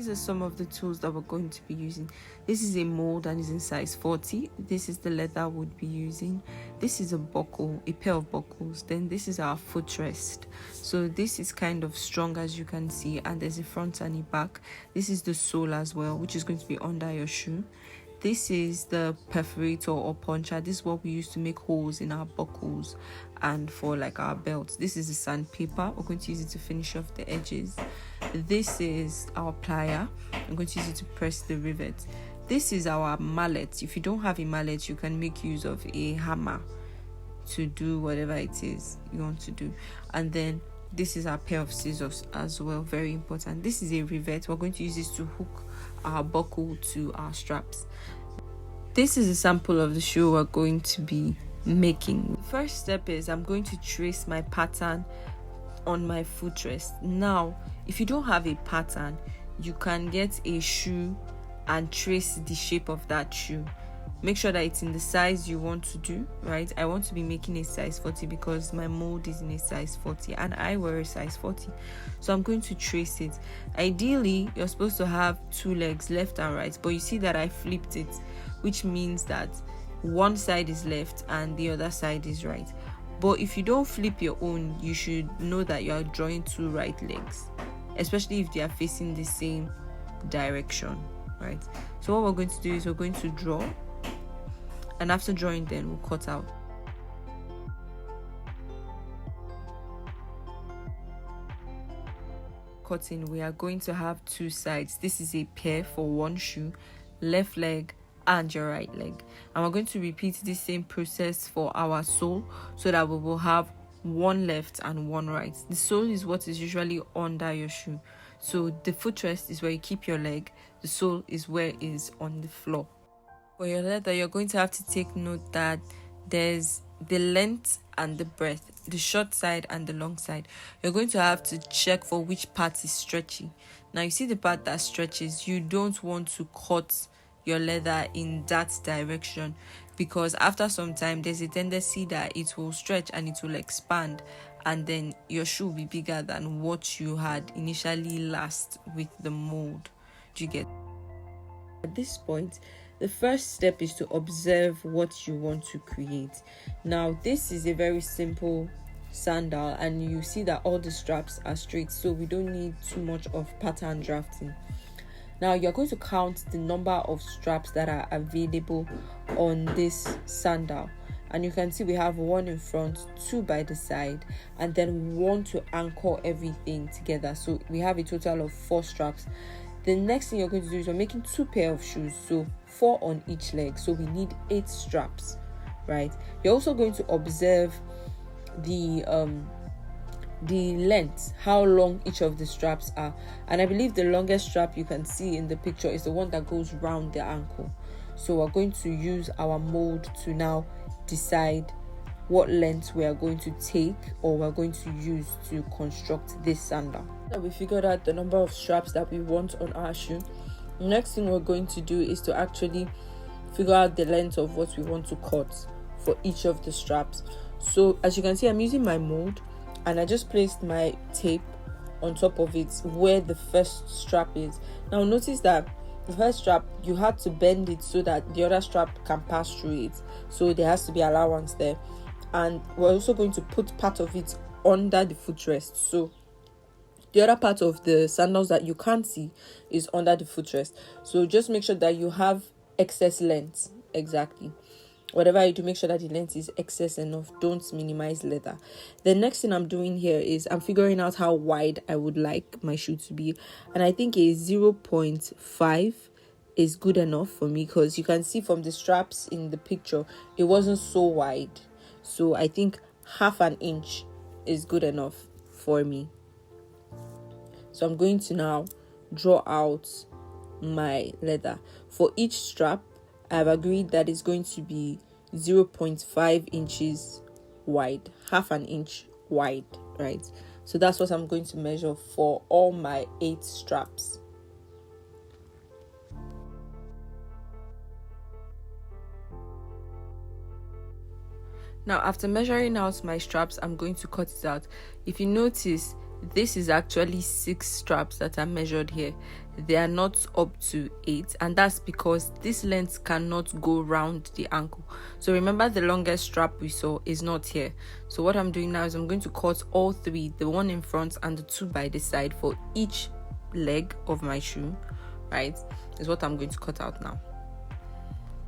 these are some of the tools that we're going to be using. This is a mold and is in size 40. This is the leather we'll be using. This is a buckle, a pair of buckles. Then this is our footrest. So this is kind of strong, as you can see, and there's a front and a back. This is the sole as well, which is going to be under your shoe. This is the perforator or puncher. This is what we use to make holes in our buckles and for like our belts. This is the sandpaper. We're going to use it to finish off the edges. This is our plier. I'm going to use it to press the rivet. This is our mallet. If you don't have a mallet, you can make use of a hammer to do whatever it is you want to do. And then this is our pair of scissors as well, very important. This is a rivet. We're going to use this to hook our buckle to our straps. This is a sample of the shoe we're going to be making. First step is I'm going to trace my pattern on my footrest. Now, if you don't have a pattern, you can get a shoe and trace the shape of that shoe. Make sure that it's in the size you want to do, right? I want to be making a size 40 because my mold is in a size 40 and I wear a size 40. So I'm going to trace it. Ideally, you're supposed to have two legs, left and right, but you see that I flipped it, which means that one side is left and the other side is right. But if you don't flip your own, you should know that you are drawing two right legs, especially if they are facing the same direction, right? So what we're going to do is we're going to draw, and after drawing, then we'll cut out. Cutting, we are going to have two sides. This is a pair for one shoe, left leg and your right leg, and we're going to repeat this same process for our sole so that we will have one left and one right. The sole is what is usually under your shoe, so the footrest is where you keep your leg, the sole is where it is on the floor. For your leather, you're going to have to take note that there's the length and the breadth, the short side and the long side. You're going to have to check for which part is stretchy. Now you see the part that stretches, you don't want to cut your leather in that direction, because after some time there's a tendency that it will stretch and it will expand, and then your shoe will be bigger than what you had initially last with the mold. Do you get? At this point, the first step is to observe what you want to create. Now this is a very simple sandal and you see that all the straps are straight, so we don't need too much of pattern drafting. Now you're going to count the number of straps that are available on this sandal, and you can see we have one in front, two by the side, and then one to anchor everything together. So we have a total of 4 straps. The next thing you're going to do is we're making 2 pair of shoes, so 4 on each leg, so we need 8 straps, right? You're also going to observe the length, how long each of the straps are, and I believe the longest strap you can see in the picture is the one that goes round the ankle. So we're going to use our mold to now decide what length we are going to take or we're going to use to construct this sandal. Now we figured out the number of straps that we want on our shoe. The next thing we're going to do is to actually figure out the length of what we want to cut for each of the straps. So as you can see, I'm using my mold and I just placed my tape on top of it where the first strap is. Now notice that the first strap, you had to bend it so that the other strap can pass through it, so there has to be allowance there. And we're also going to put part of it under the footrest, so the other part of the sandals that you can't see is under the footrest. So just make sure that you have excess length. Exactly, whatever you do, make sure that the length is excess enough. Don't minimize leather. The next thing I'm doing here is I'm figuring out how wide I would like my shoe to be, and I think a 0.5 is good enough for me, because you can see from the straps in the picture it wasn't so wide. So I think half an inch is good enough for me. So I'm going to now draw out my leather. For each strap, I've agreed that it's going to be 0.5 inches wide, half an inch wide, right? So that's what I'm going to measure for all my 8 straps. Now, after measuring out my straps, I'm going to cut it out. If you notice, this is actually 6 straps that are measured here. They are not up to 8, and that's because this length cannot go round the ankle. So remember, the longest strap we saw is not here. So what I'm doing now is I'm going to cut all 3, the one in front and the 2 by the side for each leg of my shoe, right? Is what I'm going to cut out now.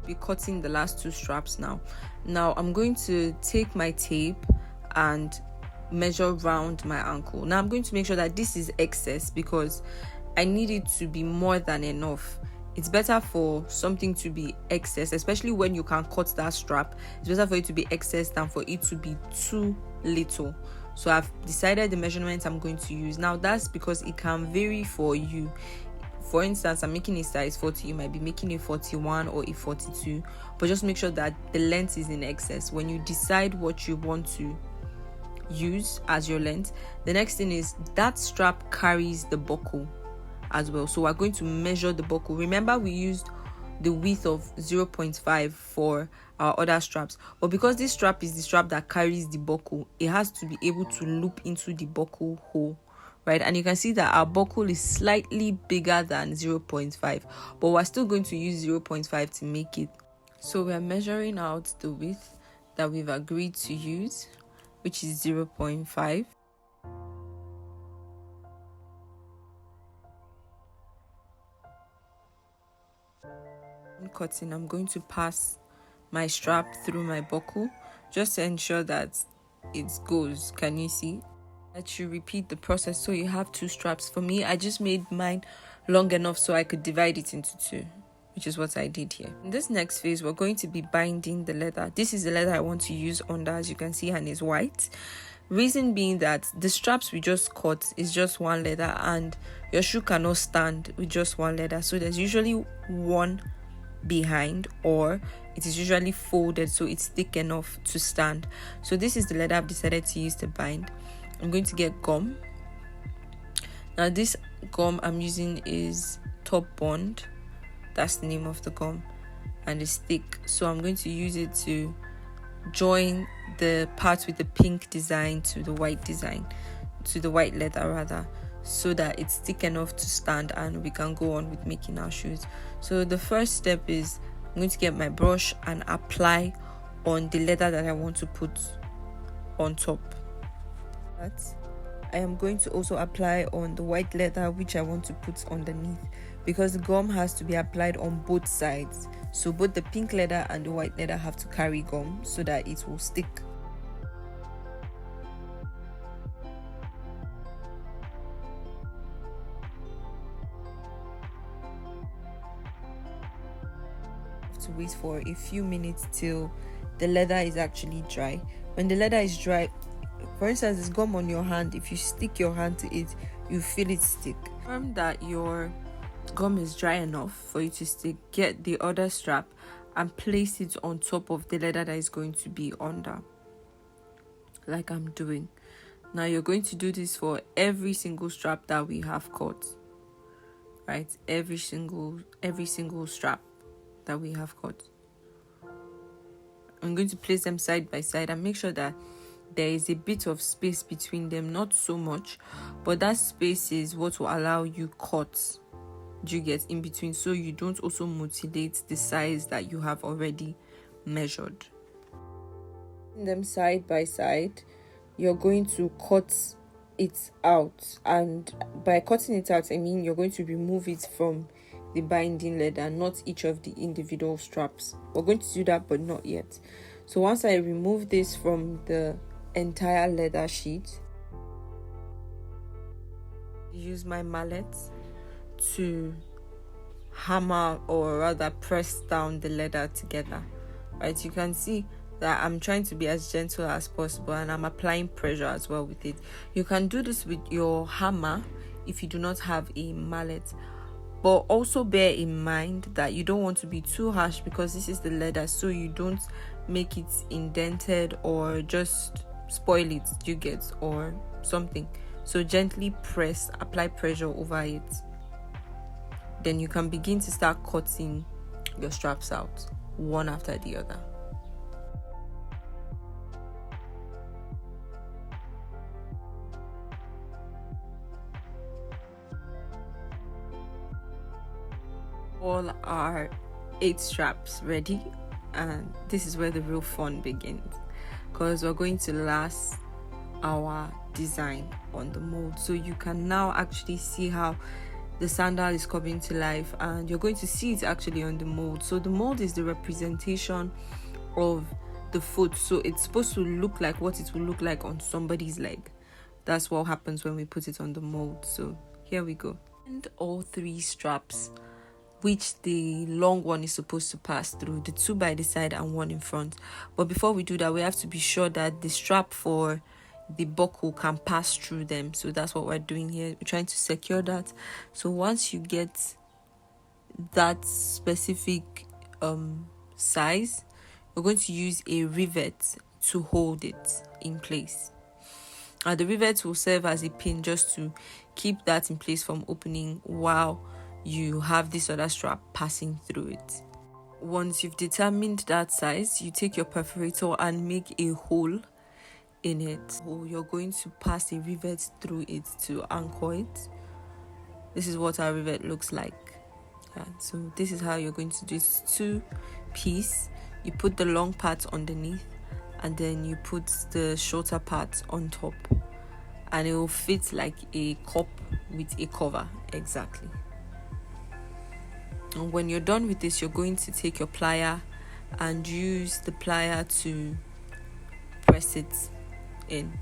Be cutting the last 2 straps now. Now I'm going to take my tape and measure round my ankle. Now I'm going to make sure that this is excess because I need it to be more than enough. It's better for something to be excess, especially when you can cut that strap. It's better for it to be excess than for it to be too little. So I've decided the measurement I'm going to use. Now that's because it can vary for you. For instance, I'm making a size 40, you might be making a 41 or a 42, but just make sure that the length is in excess. When you decide what you want to use as your length, the next thing is that strap carries the buckle as well. So we're going to measure the buckle. Remember, we used the width of 0.5 for our other straps, but because this strap is the strap that carries the buckle, it has to be able to loop into the buckle hole, right? And you can see that our buckle is slightly bigger than 0.5, but we're still going to use 0.5 to make it. So we're measuring out the width that we've agreed to use, which is 0.5. In cutting, I'm going to pass my strap through my buckle just to ensure that it goes. Can you see? That you repeat the process. So you have 2 straps. For me, I just made mine long enough so I could divide it into 2, which is what I did here. In this next phase, we're going to be binding the leather. This is the leather I want to use under, as you can see, and it's white. Reason being that the straps we just cut is just one leather, and your shoe cannot stand with just one leather. So there's usually one behind, or it is usually folded so it's thick enough to stand. So this is the leather I've decided to use to bind. I'm going to get gum. Now this gum I'm using is Top Bond. That's the name of the gum, and it's thick. So I'm going to use it to join the part with the pink design to the white design, to the white leather rather, so that it's thick enough to stand and we can go on with making our shoes. So the first step is I'm going to get my brush and apply on the leather that I want to put on top. That I am going to also apply on the white leather which I want to put underneath, because the gum has to be applied on both sides. So both the pink leather and the white leather have to carry gum so that it will stick. To wait for a few minutes till the leather is actually dry. When the leather is dry, for instance, there's gum on your hand. If you stick your hand to it, you feel it stick. Confirm that your gum is dry enough for you to stick. Get the other strap and place it on top of the leather that is going to be under, like I'm doing. Now you're going to do this for every single strap that we have cut, right? Every single strap that we have cut. I'm going to place them side by side and make sure that there is a bit of space between them, not so much, but that space is what will allow you cut, do you get, in between, so you don't also mutilate the size that you have already measured. Them side by side, you're going to cut it out, and by cutting it out, I mean you're going to remove it from the binding leather, not each of the individual straps. We're going to do that, but not yet. So once I remove this from the entire leather sheet, use my mallet to hammer, or rather press down the leather together, right? You can see that I'm trying to be as gentle as possible, and I'm applying pressure as well with it. You can do this with your hammer if you do not have a mallet, but also bear in mind that you don't want to be too harsh, because this is the leather, so you don't make it indented or just spoil it, you get, or something. So gently press, apply pressure over it. Then you can begin to start cutting your straps out one after the other. All our 8 straps ready, and this is where the real fun begins, because we're going to last our design on the mold. So you can now actually see how the sandal is coming to life, and you're going to see it actually on the mold. So the mold is the representation of the foot, so it's supposed to look like what it will look like on somebody's leg. That's what happens when we put it on the mold. So here we go. And all 3 straps, which the long one is supposed to pass through, the 2 by the side and 1 in front. But before we do that, we have to be sure that the strap for the buckle can pass through them. So that's what we're doing here. We're trying to secure that. So once you get that specific size, we're going to use a rivet to hold it in place. And the rivet will serve as a pin just to keep that in place from opening while you have this other strap passing through it. Once you've determined that size, you take your perforator and make a hole in it. So you're going to pass a rivet through it to anchor it. This is what our rivet looks like. So this is how you're going to do it. 2-piece. You put the long part underneath, and then you put the shorter part on top, and it will fit like a cup with a cover. Exactly. And when you're done with this, you're going to take your plier and use the plier to press it in.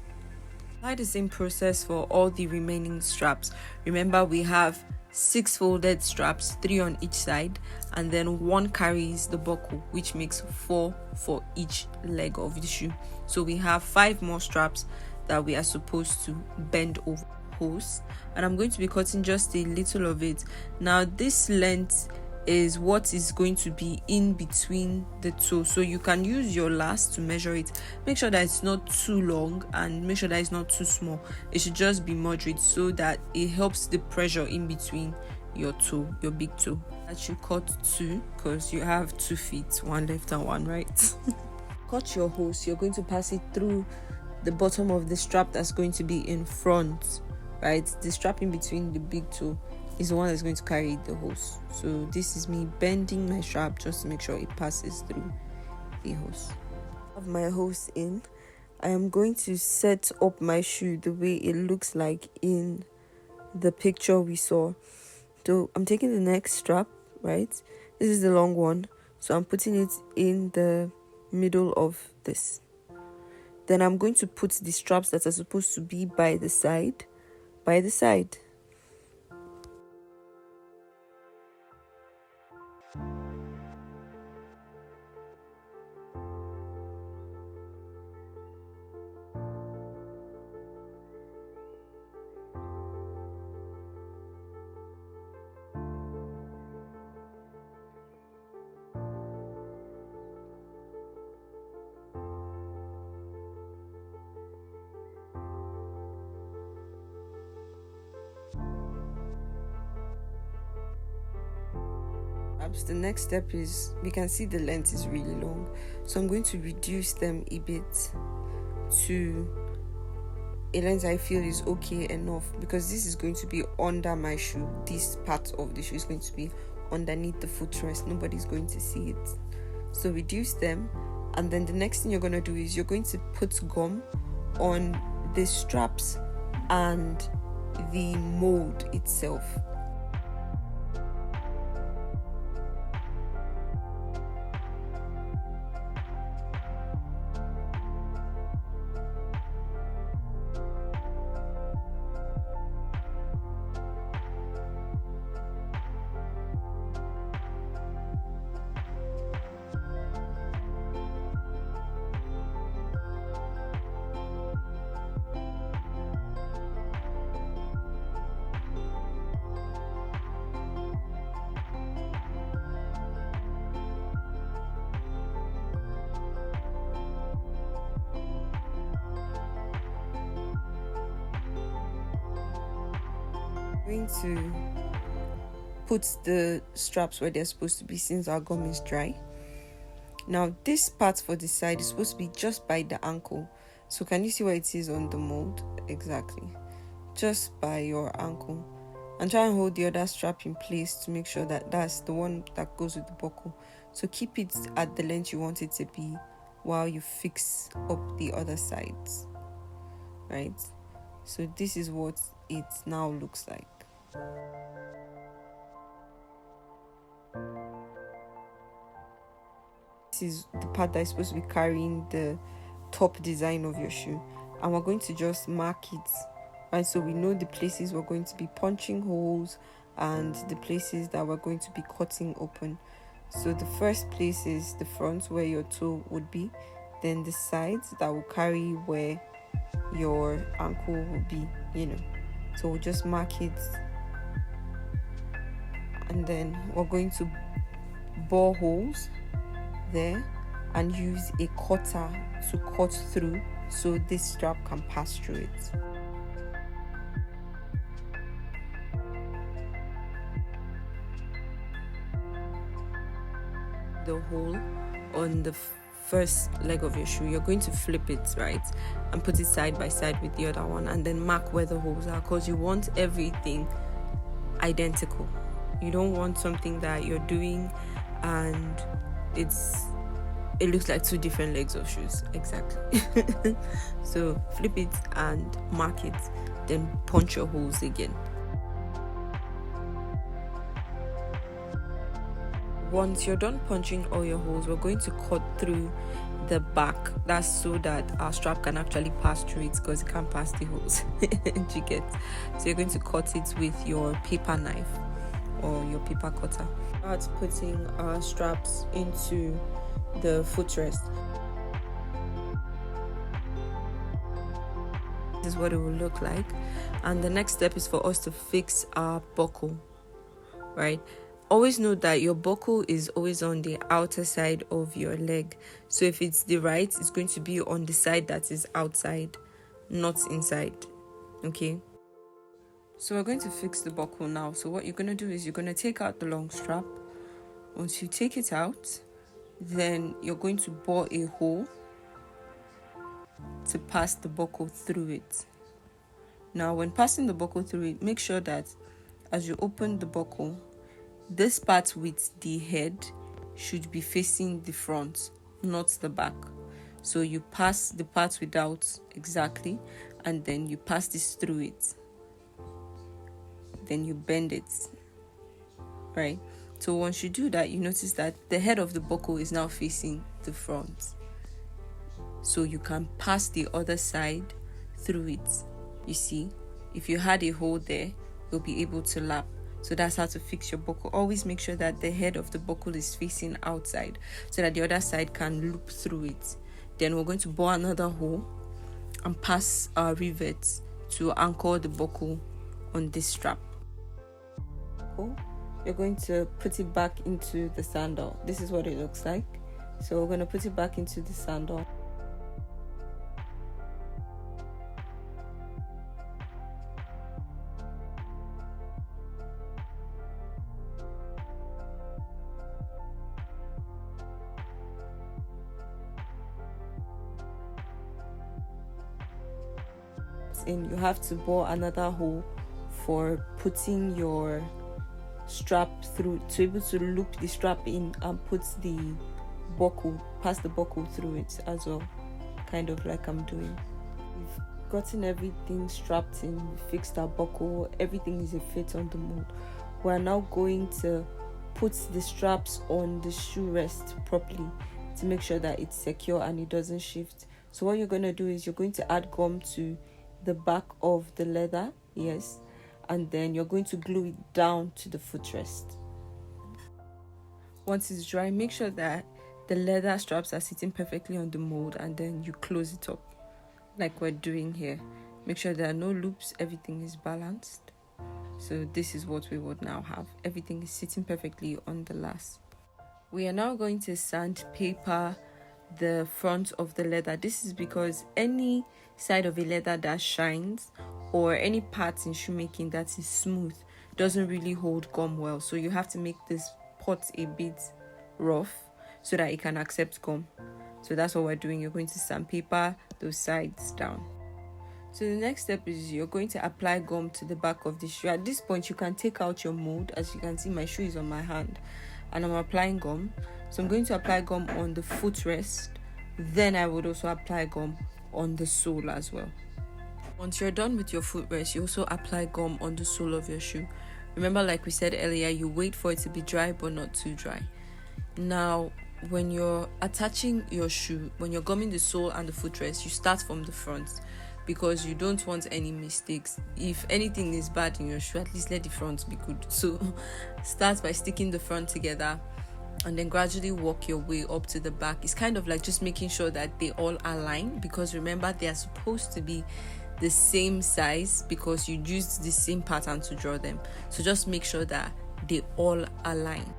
Apply the same process for all the remaining straps. Remember, we have 6 folded straps, 3 on each side, and then 1 carries the buckle, which makes 4 for each leg of the shoe. So we have 5 more straps that we are supposed to bend over hose, and I'm going to be cutting just a little of it. Now this length is what is going to be in between the toe, so you can use your last to measure it. Make sure that it's not too long, and make sure that it's not too small. It should just be moderate, so that it helps the pressure in between your toe, your big toe. That you cut 2, because you have 2 feet, 1 left and 1 right. Cut your hose. You're going to pass it through the bottom of the strap that's going to be in front, right? The strap in between the big toe is the one that's going to carry the hose. So this is me bending my strap just to make sure it passes through the hose. I have my hose in. I am going to set up my shoe the way it looks like in the picture we saw. So I'm taking the next strap, right? This is the long one, so I'm putting it in the middle of this. Then I'm going to put the straps that are supposed to be by the side. The next step is, we can see the length is really long, so I'm going to reduce them a bit to a length I feel is okay enough, because this is going to be under my shoe. This part of the shoe is going to be underneath the footrest. Nobody's going to see it. So reduce them, and then the next thing you're going to do is you're going to put gum on the straps and the mold itself. Going to put the straps where they're supposed to be since our gum is dry. Now this part for the side is supposed to be just by the ankle. So can you see where it is on the mold? Exactly, just by your ankle. and try and hold the other strap in place to make sure that that's the one that goes with the buckle. So keep it at the length you want it to be while you fix up the other sides, right? So this is what it now looks like. This is the part that is supposed to be carrying the top design of your shoe, and we're going to just mark it, right? So we know the places we're going to be punching holes and the places that we're going to be cutting open. So the first place is the front, where your toe would be, then the sides that will carry where your ankle will be, so we'll just mark it, and then we're going to bore holes there and use a cutter to cut through so this strap can pass through it. The hole on the first leg of your shoe, you're going to flip it, right, and put it side by side with the other one, and then mark where the holes are, because you want everything identical. You don't want something that you're doing and it looks like two different legs of shoes. Exactly. So flip it and mark it, then punch your holes again. Once you're done punching all your holes, we're going to cut through the back. That's so that our strap can actually pass through it, because it can't pass the holes. Do you get? So you're going to cut it with your paper knife or your paper cutter. Start putting our straps into the footrest. This is what it will look like, and the next step is for us to fix our buckle, right? Always note that your buckle is always on the outer side of your leg. So if it's the right, it's going to be on the side that is outside, not inside. Okay? So we're going to fix the buckle now. So what you're going to do is you're going to take out the long strap. Once you take it out, then you're going to bore a hole to pass the buckle through it. Now, when passing the buckle through it, make sure that as you open the buckle, this part with the head should be facing the front, not the back. So you pass the part without exactly, and then you pass this through it. Then you bend it, right? So once you do that, you notice that the head of the buckle is now facing the front. So you can pass the other side through it. You see, if you had a hole there, you'll be able to lap. So that's how to fix your buckle. Always make sure that the head of the buckle is facing outside so that the other side can loop through it. Then we're going to bore another hole and pass our rivets to anchor the buckle on this strap. You're going to put it back into the sandal. This is what it looks like. So we're going to put it back into the sandal. In, you have to bore another hole for putting your strap through, to be able to loop the strap in and put the buckle, pass the buckle through it as well, kind of like I'm doing. We've gotten everything strapped in, we fixed our buckle, everything is a fit on the mold. We're now going to put the straps on the shoe rest properly to make sure that it's secure and it doesn't shift. So what you're going to do is you're going to add gum to the back of the leather, yes, and then you're going to glue it down to the footrest. Once it's dry, make sure that the leather straps are sitting perfectly on the mold, and then you close it up like we're doing here. Make sure there are no loops, everything is balanced. So this is what we would now have. Everything is sitting perfectly on the last. We are now going to sandpaper the front of the leather. This is because any side of a leather that shines or any parts in shoemaking that is smooth doesn't really hold gum well. So you have to make this pot a bit rough so that it can accept gum. So that's what we're doing. You're going to sandpaper those sides down. So the next step is you're going to apply gum to the back of the shoe. At this point, you can take out your mold. As you can see, my shoe is on my hand and I'm applying gum. So I'm going to apply gum on the footrest. Then I would also apply gum on the sole as well. Once you're done with your footrest, you also apply gum on the sole of your shoe. Remember, like we said earlier, you wait for it to be dry but not too dry. Now, when you're attaching your shoe, when you're gumming the sole and the footrest, you start from the front, because you don't want any mistakes. If anything is bad in your shoe, at least let the front be good. So start by sticking the front together and then gradually work your way up to the back. It's kind of like just making sure that they all align, because remember, they are supposed to be the same size because you used the same pattern to draw them. So just make sure that they all align.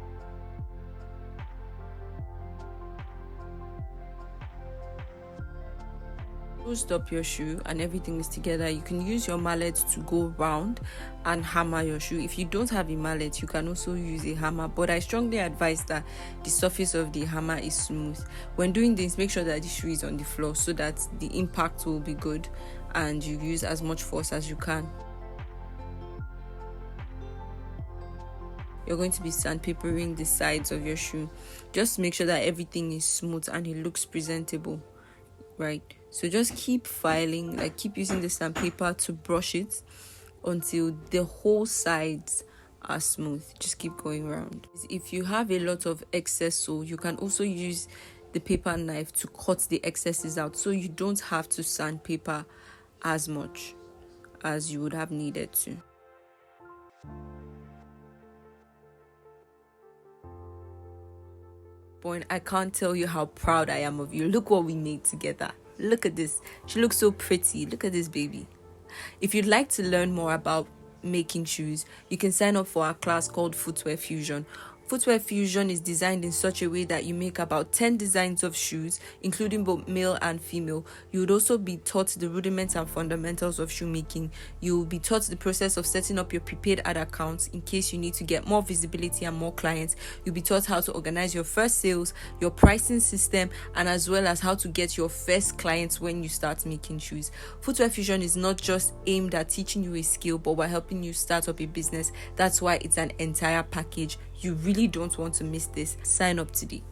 Closed up your shoe and everything is together, you can use your mallet to go round and hammer your shoe. If you don't have a mallet, you can also use a hammer, but I strongly advise that the surface of the hammer is smooth. When doing this, make sure that the shoe is on the floor so that the impact will be good and you use as much force as you can. You're going to be sandpapering the sides of your shoe. Just make sure that everything is smooth and it looks presentable, right? So just keep filing, like keep using the sandpaper to brush it until the whole sides are smooth. Just keep going around. If you have a lot of excess sole, you can also use the paper knife to cut the excesses out, so you don't have to sandpaper as much as you would have needed to. I can't tell you how proud I am of you. Look what we made together. Look at this. She looks so pretty. Look at this baby. If you'd like to learn more about making shoes, you can sign up for our class called Footwear Fusion. Footwear Fusion is designed in such a way that you make about 10 designs of shoes, including both male and female. You would also be taught the rudiments and fundamentals of shoemaking. You will be taught the process of setting up your prepaid ad accounts in case you need to get more visibility and more clients. You'll be taught how to organize your first sales, your pricing system, and as well as how to get your first clients when you start making shoes. Footwear Fusion is not just aimed at teaching you a skill, but we're helping you start up a business. That's why it's an entire package. You really don't want to miss this. Sign up today.